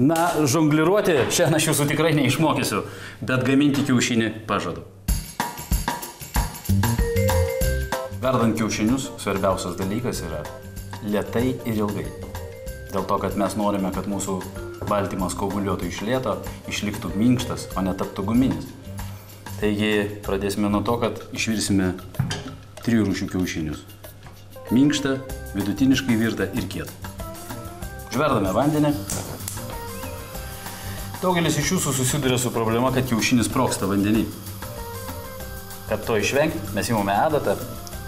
Na, žongliruoti šiandien aš jūsų tikrai neišmokysiu, bet gaminti kiaušinį pažadu. Verdant kiaušinius, svarbiausias dalykas yra lėtai ir ilgai. Dėl to, kad mes norime, kad mūsų baltymas koaguliuotų iš lėto, išliktų minkštas, o netaptų guminis. Taigi, pradėsime nuo to, kad išvirsime 3 rūšių kiaušinius. Minkštą, vidutiniškai virtą ir kietą. Užverdame vandenį. Daugelis iš jūsų susiduria su problema, kad kiaušinis sprogsta vandenį. Kad to išvengti, mes imame adatą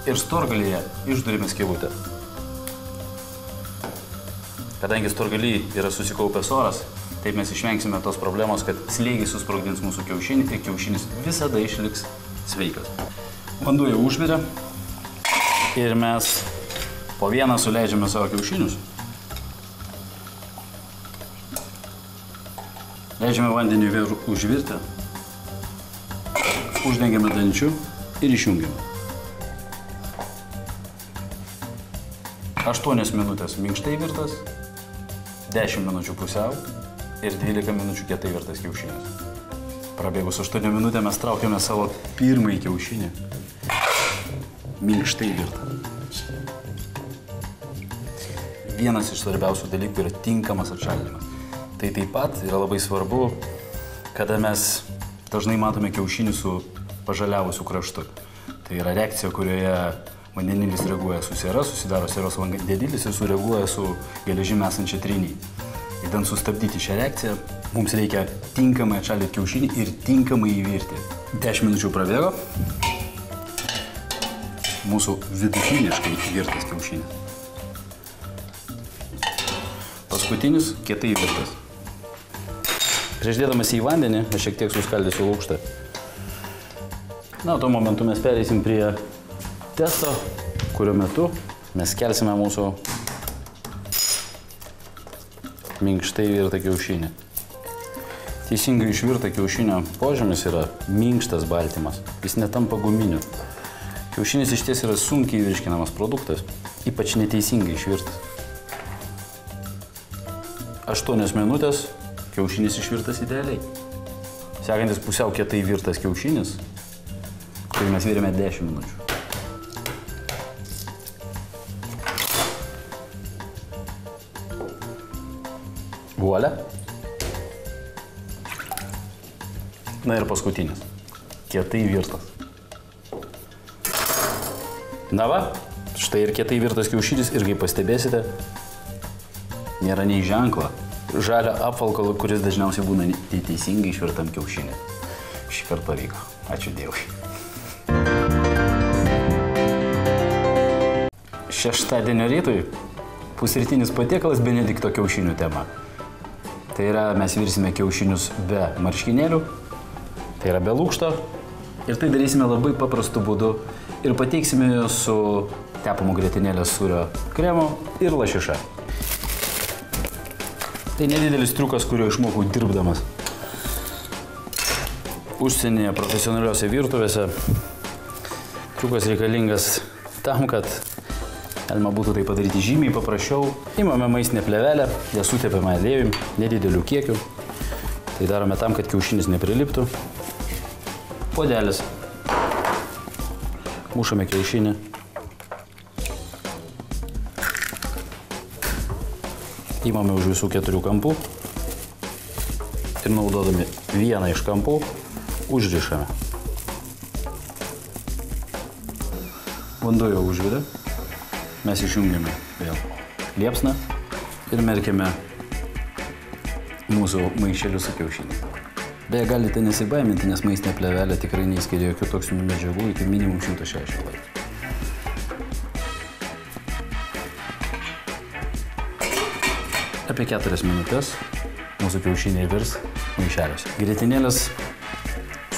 ir storgalyje išdurime skylutę. Kadangi storgalyje yra susikaupęs oras, taip mes išvengsime tos problemos, kad slėgiai susprogdins mūsų kiaušinį ir kiaušinis visada išliks sveikas. Vanduo jau užvirė ir mes po vieną suleidžiame savo kiaušinius. Leidžiame vandeniu vėl užvirti, uždengiame dančiu ir išjungiame. 8 minutės minkštai virtas, 10 minučių pusiau ir 12 minučių kietai virtas kiaušinis. Prabėgus 8 minutę mes traukiame savo pirmąjį kiaušinį. Minkštai virtą. Vienas iš svarbiausių dalykų yra tinkamas atšaldymas. Tai taip pat yra labai svarbu, kada mes dažnai matome kiaušinį su pažaliavusiu kraštu. Tai yra reakcija, kurioje vandenilis reaguoja su siera, susidaro sieros vandenilis ir sureaguoja su geležimi esančia tryny. Idant sustabdyti šią reakciją, mums reikia tinkamai atšaldyti kiaušinį ir tinkamai įvirti. 10 minučių prabėgo. Mūsų vidutiniškai virtas kiaušinis. Paskutinis kietai virtas. Prieš dėdamas į vandenį, aš šiek tiek suskaldysiu lukštą. Na, tuo momentu mes pereisim prie testo, kurio metu mes kelsime mūsų minkštai virtą kiaušinį. Teisingai išvirta kiaušinio požymis yra minkštas baltymas. Jis netampa guminiu. Kiaušinis iš ties yra sunkiai virškinamas produktas, ypač neteisingai išvirtas. 8 minutės kiaušinis išvirtas idealiai. Sekantis pusiau kietai virtas kiaušinis, kurį mes virėme 10 minučių. Vuolia. Na ir paskutinis. Kietai virtas. Na va, štai ir kietai virtas kiaušinis ir kaip pastebėsite, nėra nei ženklo žalio apvalkalo, kuris dažniausiai būna neteisingai išvirtam kiaušinį. Šį kartą pavyko. Ačiū Dievui. Šeštadienio rytui pusrytinis patiekalas Benedikto kiaušinių tema. Tai yra, mes virsime kiaušinius be marškinėlių, tai yra be lukšto, ir tai darysime labai paprastu būdu ir pateiksime juos su tepamo grietinėlės sūrio kremo ir lašiša. Tai nedidelis triukas, kurio išmokau dirbdamas užsienyje profesionaliuose virtuvėse. Triukas reikalingas tam, kad galima būtų tai padaryti žymiai paprasčiau. Imame maistinę plėvelę, ją sutepėme aliejumi, nedideliu kiekiu. Tai darome tam, kad kiaušinis nepriliptų. Puodelis. Mušame kiaušinį. Imame už visų 4 kampų ir naudodami vieną iš kampų užrišame. Vanduo jau užvirė. Mes išjungiame vėl liepsną ir merkiame mūsų maišelius su kiaušiniu. Beje, galite nesibaiminti, nes maistinė plėvelė tikrai neįskiria jokių toksinių medžiagų iki minimum 160 laipsnių. Apie 4 minutės mūsų kiaušiniai virs maišeliuose. Grietinėlės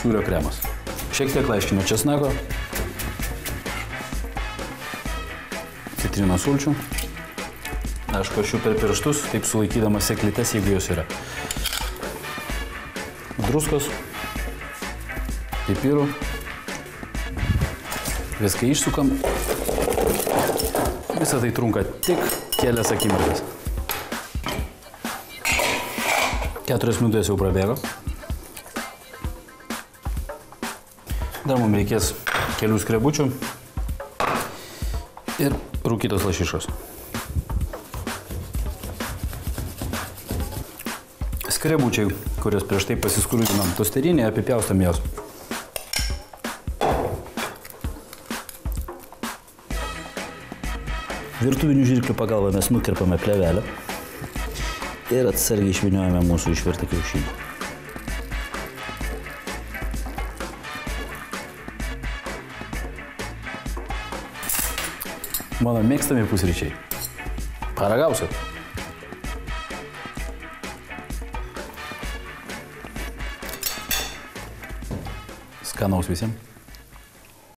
sūrio kremas. Šiek tiek laiškinio česnako, citrinos sulčių. Aš košiu per pirštus, taip sulaikydamas seklytes, jeigu jos yra. Druskos, pipirų. Viską išsukam. Visą tai trunka tik kelias akimirkas. 4 minutės jau prabėgo. Dar mums reikės kelių skrebučių ir rūkytos lašišos. Skrebučiai, kurias prieš tai pasiskrudinom tosterinėje, apipjaustam jos. Virtuvinių žirklių pagalba mes nukirpame plėvelę ir atsargiai išvyniojame mūsų išvirtą kiaušinį. Mano mėgstami pusryčiai. Paragausiu. Skanaus visiems.